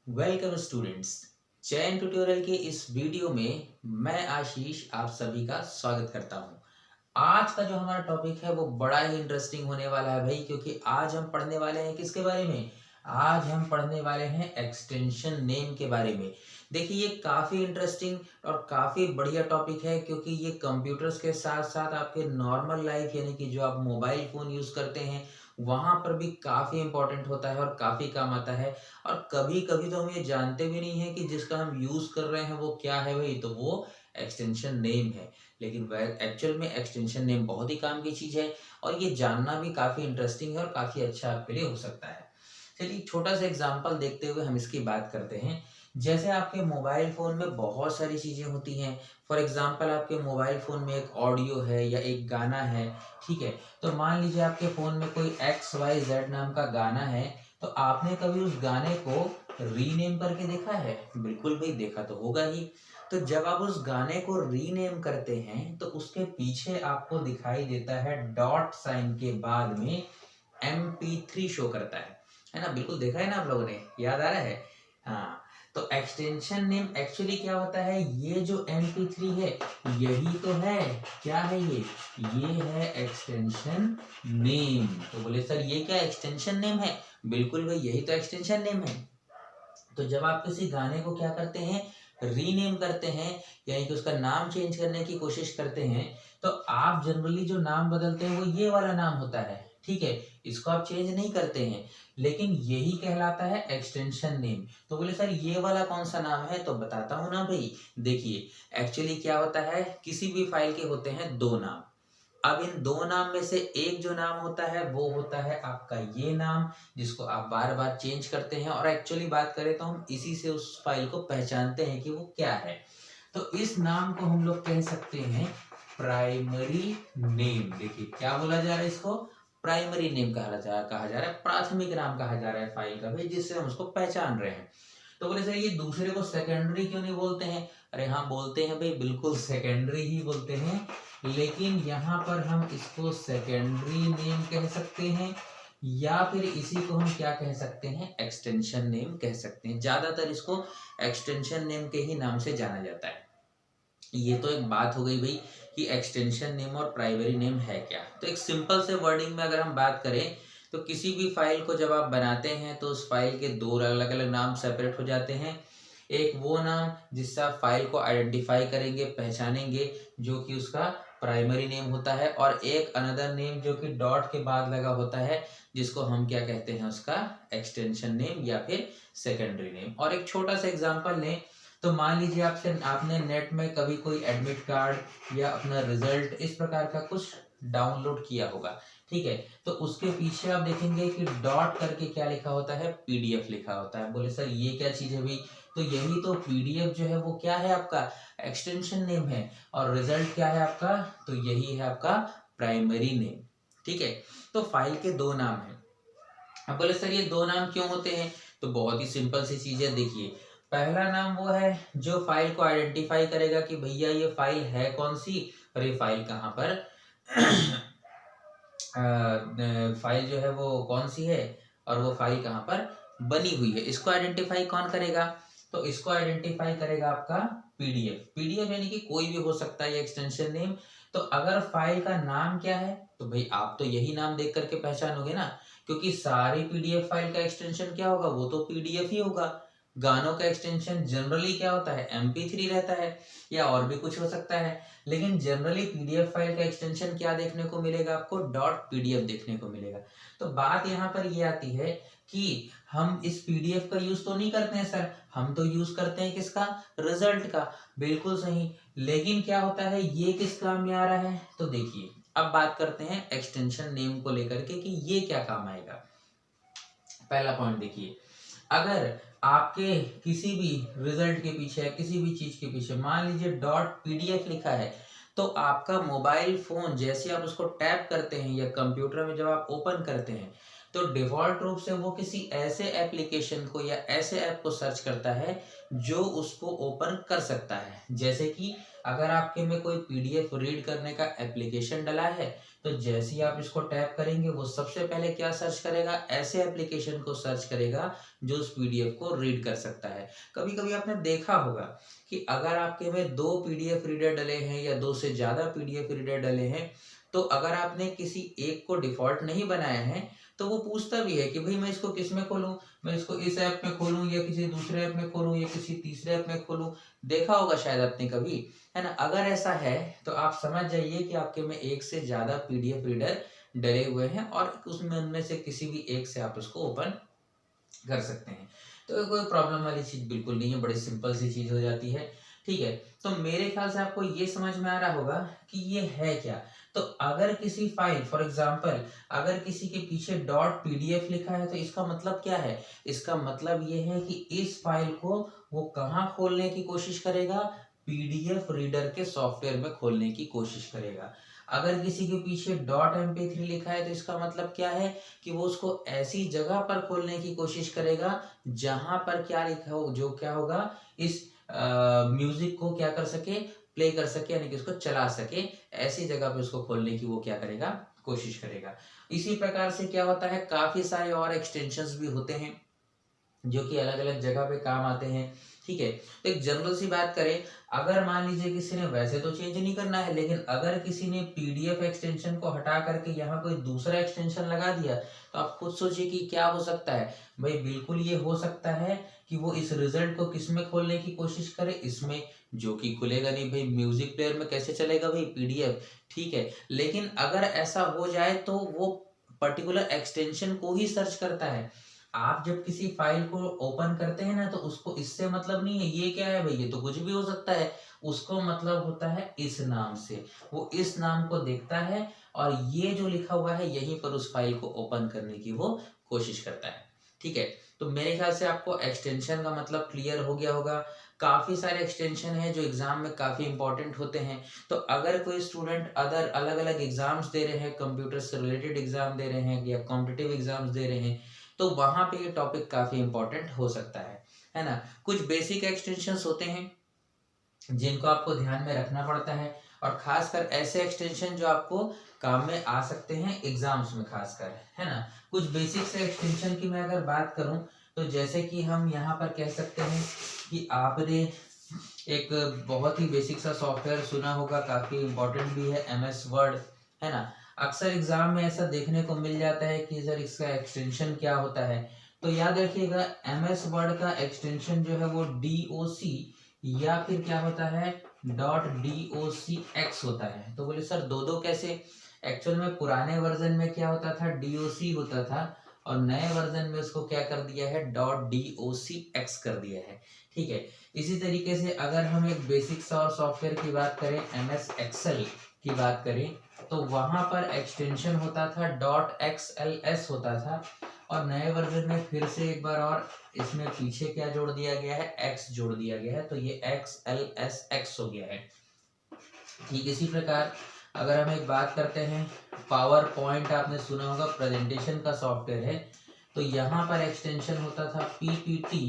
Welcome students. चयन tutorial के इस वीडियो में मैं आशीष आप सभी का स्वागत करता हूं। आज का जो हमारा टॉपिक है वो बड़ा ही इंटरेस्टिंग होने वाला है भाई, क्योंकि आज हम पढ़ने वाले हैं किसके बारे में। आज हम पढ़ने वाले हैं एक्सटेंशन नेम के बारे में। देखिए, ये काफ़ी इंटरेस्टिंग और काफ़ी बढ़िया टॉपिक है, क्योंकि ये कंप्यूटर्स के साथ साथ आपके नॉर्मल लाइफ यानी कि जो आप मोबाइल फ़ोन यूज़ करते हैं वहाँ पर भी काफ़ी इंपॉर्टेंट होता है और काफ़ी काम आता है। और कभी कभी तो हम ये जानते भी नहीं है कि जिसका हम यूज़ कर रहे हैं वो क्या है भाई, तो वो एक्सटेंशन नेम है। लेकिन वह एक्चुअल में एक्सटेंशन नेम बहुत ही काम की चीज़ है और ये जानना भी काफ़ी इंटरेस्टिंग है और काफ़ी अच्छा आपके लिए हो सकता है। चलिए, छोटा सा एग्जांपल देखते हुए हम इसकी बात करते हैं। जैसे आपके मोबाइल फ़ोन में बहुत सारी चीज़ें होती हैं। फॉर एग्जांपल, आपके मोबाइल फ़ोन में एक ऑडियो है या एक गाना है, ठीक है। तो मान लीजिए आपके फ़ोन में कोई XYZ नाम का गाना है, तो आपने कभी उस गाने को रीनेम करके देखा है? बिल्कुल भाई, देखा तो होगा ही। तो जब आप उस गाने को रीनेम करते हैं तो उसके पीछे आपको दिखाई देता है डॉट साइन के बाद में MP3 शो करता है ना। बिल्कुल देखा है ना आप लोगों ने, याद आ रहा है? हाँ। तो एक्सटेंशन नेम एक्चुअली क्या होता है, ये जो MP3 है यही तो है। क्या है ये है एक्सटेंशन नेम। तो बोले सर ये क्या एक्सटेंशन नेम है? बिल्कुल भाई, यही तो एक्सटेंशन नेम है। तो जब आप किसी गाने को क्या करते हैं, रीनेम करते हैं, यानी कि उसका नाम चेंज करने की कोशिश करते हैं, तो आप जनरली जो नाम बदलते हैं वो ये वाला नाम होता है, ठीक है। इसको आप चेंज नहीं करते हैं, लेकिन यही कहलाता है एक्सटेंशन नेम। तो बोले सर ये वाला कौन सा नाम है, तो बताता हूँ ना भाई। देखिए, एक्चुअली क्या होता है, किसी भी फाइल के होते हैं दो नाम। अब इन दो नाम में से एक जो नाम होता है वो होता है आपका ये नाम, जिसको आप बार बार चेंज करते हैं। और एक्चुअली बात करें तो हम इसी से उस फाइल को पहचानते हैं कि वो क्या है। तो इस नाम को हम लोग कह सकते हैं प्राइमरी नेम। देखिए क्या बोला जा रहा है, इसको प्राइमरी नेम कहा जा रहा है, प्राथमिक नाम कहा जा रहा है फाइल का भाई, जिससे हम उसको पहचान रहे हैं। तो बोले सर ये दूसरे को सेकेंडरी क्यों नहीं बोलते हैं? अरे हाँ, बोलते हैं भाई, बिल्कुल सेकेंडरी ही बोलते हैं। लेकिन यहाँ पर हम इसको सेकेंडरी नेम कह सकते हैं, या फिर इसी को हम क्या कह सकते हैं, एक्सटेंशन नेम कह सकते हैं। ज्यादातर इसको एक्सटेंशन नेम के ही नाम से जाना जाता है। ये तो एक बात हो गई भाई कि एक्सटेंशन नेम और प्राइमरी नेम है क्या। तो एक सिंपल से वर्डिंग में अगर हम बात करें तो किसी भी फाइल को जब आप बनाते हैं तो उस फाइल के दो अलग अलग नाम सेपरेट हो जाते हैं। एक वो नाम जिससे आप फाइल को आइडेंटिफाई करेंगे, पहचानेंगे, जो कि उसका प्राइमरी नेम होता है, और एक अनदर नेम जो कि डॉट के बाद लगा होता है, जिसको हम क्या कहते हैं, उसका एक्सटेंशन नेम या फिर सेकेंडरी नेम। और एक छोटा सा एग्जांपल लें तो मान लीजिए आपने नेट में कभी कोई एडमिट कार्ड या अपना रिजल्ट इस प्रकार का कुछ डाउनलोड किया होगा, ठीक है। तो उसके पीछे आप देखेंगे कि डॉट करके क्या लिखा होता है, PDF लिखा होता है। बोले सर ये क्या चीज़ है भाई, तो यही तो PDF जो है वो क्या है, आपका एक्सटेंशन नेम है। और रिजल्ट क्या है आपका, तो यही है आपका प्राइमरी नेम, ठीक है। तो फाइल के दो नाम है। अब बोले सर ये दो नाम क्यों होते हैं, तो बहुत ही सिंपल सी चीज़ है। देखिए, पहला नाम वो है जो फाइल को आइडेंटिफाई करेगा कि भैया ये फाइल है कौन सी, और ये फाइल कहाँ पर फाइल जो है वो कौन सी है, और वो फाइल कहाँ पर बनी हुई है। इसको आइडेंटिफाई कौन करेगा, तो इसको आइडेंटिफाई करेगा आपका PDF यानी कि कोई भी हो सकता है ये एक्सटेंशन नेम। तो अगर फाइल का नाम क्या है, तो भाई आप तो यही नाम देख करके पहचानोगे ना, क्योंकि सारी PDF फाइल का एक्सटेंशन क्या होगा, वो तो PDF ही होगा। गानों का एक्सटेंशन जनरली क्या होता है, MP3 रहता है, या और भी कुछ हो सकता है। लेकिन जनरली PDF फाइल का एक्सटेंशन क्या देखने को मिलेगा आपको, .PDF देखने को मिलेगा। तो बात यहाँ पर ये आती है कि हम इस PDF का यूज तो नहीं करते हैं सर, हम तो यूज करते हैं किसका, रिजल्ट का। बिल्कुल सही। लेकिन क्या होता है, ये किस काम में आ रहा है, तो देखिए अब बात करते हैं एक्सटेंशन नेम को लेकर के कि ये क्या काम आएगा। पहला पॉइंट देखिए, अगर आपके किसी भी रिजल्ट के पीछे, किसी भी चीज के पीछे मान लीजिए .PDF लिखा है, तो आपका मोबाइल फोन जैसे आप उसको टैप करते हैं या कंप्यूटर में जब आप ओपन करते हैं, तो डिफॉल्ट रूप से वो किसी ऐसे एप्लीकेशन को या ऐसे ऐप को सर्च करता है जो उसको ओपन कर सकता है। जैसे कि अगर आपके में कोई पीडीएफ रीड करने का एप्लीकेशन डला है तो जैसे ही आप इसको टैप करेंगे वो सबसे पहले क्या सर्च करेगा, ऐसे एप्लीकेशन को सर्च करेगा जो उस पीडीएफ को रीड कर सकता है। कभी कभी आपने देखा होगा कि अगर आपके में 2 पीडीएफ रीडर डले हैं या 2 से ज्यादा पीडीएफ रीडर डले हैं, तो अगर आपने किसी एक को डिफॉल्ट नहीं बनाया है तो वो पूछता भी है कि भाई मैं इसको किस में खोलूं, मैं इसको इस ऐप में खोलूं या किसी दूसरे ऐप में खोलूं या किसी तीसरे ऐप में खोलूं। देखा होगा शायद आपने कभी, है ना। अगर ऐसा है तो आप समझ जाइए कि आपके में एक से ज्यादा पीडीएफ रीडर डले हुए हैं और उसमें उनमें से किसी भी एक से आप उसको ओपन कर सकते हैं। तो कोई प्रॉब्लम वाली चीज बिल्कुल नहीं है, बड़ी सिंपल सी चीज हो जाती है। ठीक है, तो मेरे ख्याल से आपको ये समझ में आ रहा होगा कि ये है क्या। तो अगर किसी फाइल, फॉर एग्जांपल अगर किसी के पीछे डॉट पीडीएफ लिखा है तो इसका मतलब क्या है, इसका मतलब ये है कि इस फाइल को वो कहाँ खोलने की कोशिश करेगा, पीडीएफ रीडर के सॉफ्टवेयर में खोलने की कोशिश करेगा। अगर किसी के पीछे डॉट MP3 लिखा है तो इसका मतलब क्या है कि वो उसको ऐसी जगह पर खोलने की कोशिश करेगा जहां पर क्या लिखा हो, जो क्या होगा, इस म्यूजिक को क्या कर सके, प्ले कर सके, यानी कि उसको चला सके, ऐसी जगह पे उसको खोलने की वो क्या करेगा, कोशिश करेगा। इसी प्रकार से क्या होता है, काफी सारे और एक्सटेंशंस भी होते हैं जो कि अलग अलग जगह पे काम आते हैं। ठीक है, तो एक जनरल सी बात करें, अगर मान लीजिए किसी ने, वैसे तो चेंज नहीं करना है, लेकिन अगर किसी ने पीडीएफ एक्सटेंशन को हटा करके यहाँ कोई दूसरा एक्सटेंशन लगा दिया तो आप खुद सोचिए कि क्या हो सकता है। भाई बिल्कुल ये हो सकता है कि वो इस रिजल्ट को किस में खोलने की कोशिश करे, इसमें, जो कि खुलेगा नहीं। भाई म्यूजिक प्लेयर में कैसे चलेगा भाई पीडीएफ। ठीक है, लेकिन अगर ऐसा हो जाए तो वो पर्टिकुलर एक्सटेंशन को ही सर्च करता है। आप जब किसी फाइल को ओपन करते हैं ना तो उसको इससे मतलब नहीं है ये क्या है भाई, ये तो कुछ भी हो सकता है। उसको मतलब होता है इस नाम से, वो इस नाम को देखता है और ये जो लिखा हुआ है यहीं पर उस फाइल को ओपन करने की वो कोशिश करता है। ठीक है, तो मेरे ख्याल से आपको एक्सटेंशन का मतलब क्लियर हो गया होगा। काफी सारे एक्सटेंशन है जो एग्जाम में काफी इंपॉर्टेंट होते हैं। तो अगर कोई स्टूडेंट अदर अलग अलग एग्जाम्स दे रहे हैं, कंप्यूटर से रिलेटेड एग्जाम दे रहे हैं या कॉम्पिटिटिव एग्जाम्स दे रहे हैं, तो वहां पे ये टॉपिक काफी इंपॉर्टेंट हो सकता है ना। कुछ बेसिक एक्सटेंशंस होते हैं जिनको आपको ध्यान में रखना पड़ता है, और खासकर ऐसे एक्सटेंशन जो आपको काम में आ सकते हैं एग्जाम्स में खासकर, है ना। कुछ बेसिक से एक्सटेंशन की मैं अगर बात करूं तो जैसे कि हम यहाँ पर कह सकते हैं कि आपने एक बहुत ही बेसिक सा सॉफ्टवेयर सुना होगा, काफी इंपॉर्टेंट भी है, MS वर्ड, है ना। अक्सर एग्जाम में ऐसा देखने को मिल जाता है कि सर इसका एक्सटेंशन क्या होता है। तो याद रखिएगा MS वर्ड का एक्सटेंशन जो है वो DOC या फिर क्या होता है .docx होता है। तो बोले सर दो दो कैसे, एक्चुअल में पुराने वर्जन में क्या होता था, DOC होता था, और नए वर्जन में उसको क्या कर दिया है, .docx कर दिया है। ठीक है, इसी तरीके से अगर हम एक बेसिक सा और सॉफ्टवेयर की बात करें, MS एक्सेल की बात करें, तो वहां पर एक्सटेंशन होता था .xls होता था, और नए वर्जन में फिर से एक बार और इसमें पीछे क्या जोड़ दिया गया है, x जोड़ दिया गया है, तो ये XLSX हो गया है। ठीक इसी प्रकार अगर हम एक बात करते हैं, पावर पॉइंट आपने सुना होगा, प्रेजेंटेशन का सॉफ्टवेयर है, तो यहाँ पर एक्सटेंशन होता था PPT,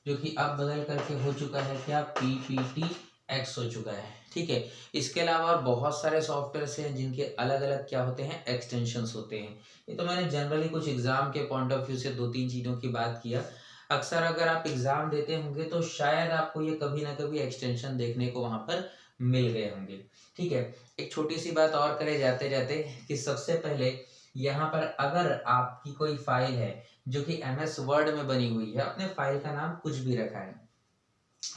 जो कि अब बदल करके हो चुका है क्या, PPTX हो चुका है। ठीक है, इसके अलावा बहुत सारे सॉफ्टवेयर हैं जिनके अलग अलग क्या होते हैं, एक्सटेंशंस होते हैं। ये तो मैंने जनरली कुछ एग्जाम के पॉइंट ऑफ व्यू से 2-3 चीज़ों की बात किया। अक्सर अगर आप एग्जाम देते होंगे तो शायद आपको ये कभी ना कभी एक्सटेंशन देखने को वहां पर मिल गए होंगे। ठीक है, एक छोटी सी बात और करे जाते जाते कि सबसे पहले यहाँ पर अगर आपकी कोई फाइल है जो कि MS वर्ड में बनी हुई है, अपने फाइल का नाम कुछ भी रखा है,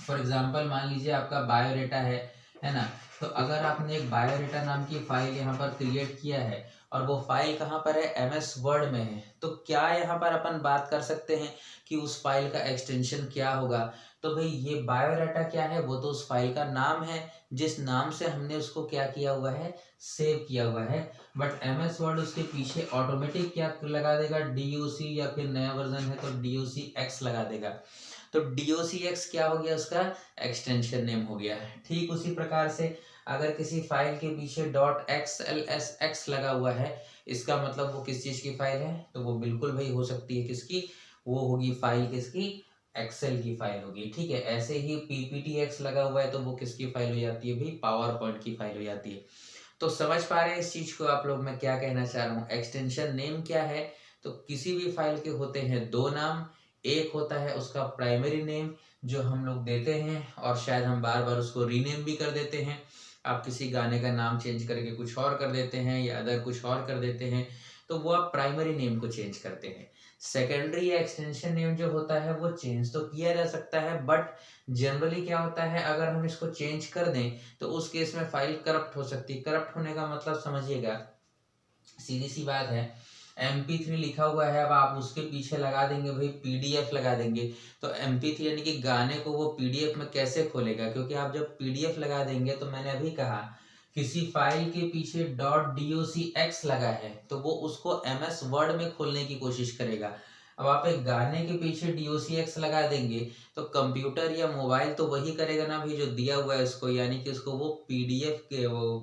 फॉर एग्जाम्पल मान लीजिए आपका बायोडेटा है ना। तो अगर आपने एक बायोडेटा नाम की फाइल यहाँ पर क्रिएट किया है और वो फाइल कहाँ पर है, MS वर्ड में है, तो क्या यहाँ पर अपन बात कर सकते हैं कि उस फाइल का एक्सटेंशन क्या होगा। तो भाई ये बायोडाटा क्या है, वो तो उस फाइल का नाम है जिस नाम से हमने उसको क्या किया हुआ है, सेव किया हुआ है। बट MS वर्ड उसके पीछे ऑटोमेटिक क्या लगा देगा, DOC, या फिर नया वर्जन है तो DOCX लगा देगा। तो DOCX क्या हो गया, उसका एक्सटेंशन नेम हो गया। ठीक उसी प्रकार से अगर किसी फाइल के पीछे .xlsx लगा हुआ है, इसका मतलब वो किस चीज की फाइल है, तो वो बिल्कुल भाई हो सकती है किसकी, वो होगी फाइल किसकी, एक्सेल की फाइल होगी, ठीक है। ऐसे ही PPTX लगा हुआ है तो वो किसकी फाइल हो जाती है भाई, पावर पॉइंट की फाइल हो जाती है। तो समझ पा रहे हैं इस चीज को आप लोग, मैं क्या कहना चाह रहा हूँ। एक्सटेंशन नेम क्या है, तो किसी भी फाइल के होते हैं दो नाम। एक होता है उसका प्राइमरी नेम जो हम लोग देते हैं और शायद हम बार बार उसको रीनेम भी कर देते हैं। आप किसी गाने का नाम चेंज करके कुछ और कर देते हैं या अदर कुछ और कर देते हैं, तो वो आप प्राइमरी नेम को चेंज करते हैं। सेकेंडरी या एक्सटेंशन नेम जो होता है वो चेंज तो किया जा सकता है, बट जनरली क्या होता है, अगर हम इसको चेंज कर दें तो उस केस में फाइल करप्ट हो सकती है। करप्ट होने का मतलब समझिएगा, सीधी सी बात है, MP3 लिखा हुआ है, अब आप उसके पीछे लगा देंगे भाई PDF लगा देंगे, तो MP3 यानी कि गाने को वो PDF में कैसे खोलेगा, क्योंकि आप जब PDF लगा देंगे तो मैंने अभी कहा किसी फाइल के पीछे .docx लगा है तो वो उसको MS वर्ड में खोलने की कोशिश करेगा। अब आप एक गाने के पीछे docx लगा देंगे तो कंप्यूटर या मोबाइल तो वही करेगा ना भाई जो दिया हुआ है उसको, यानी कि उसको वो PDF के वो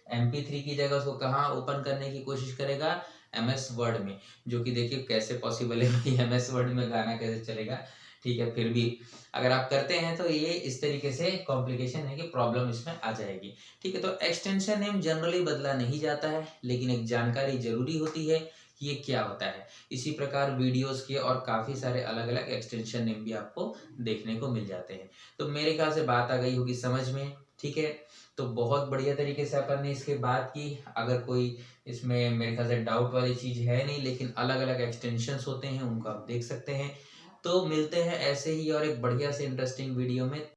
MP3 की जगह उसको कहाँ ओपन करने की कोशिश करेगा, MS वर्ड में। जो कि देखिए कैसे पॉसिबल है भाई, MS वर्ड में गाना कैसे चलेगा, ठीक है। फिर भी अगर आप करते हैं तो ये इस तरीके से कॉम्प्लिकेशन है कि प्रॉब्लम इसमें आ जाएगी, ठीक है। तो एक्सटेंशन नेम जनरली बदला नहीं जाता है, लेकिन एक जानकारी जरूरी होती है कि ये क्या होता है। इसी प्रकार वीडियोस के और काफ़ी सारे अलग अलग एक्सटेंशन नेम भी आपको देखने को मिल जाते हैं। तो मेरे ख्याल से बात आ गई होगी समझ में, ठीक है। तो बहुत बढ़िया तरीके से अपन ने इसके बात की। अगर कोई इसमें मेरे ख्याल से डाउट वाली चीज़ है नहीं, लेकिन अलग अलग एक्सटेंशंस होते हैं उनको आप देख सकते हैं। तो मिलते हैं ऐसे ही और एक बढ़िया से इंटरेस्टिंग वीडियो में।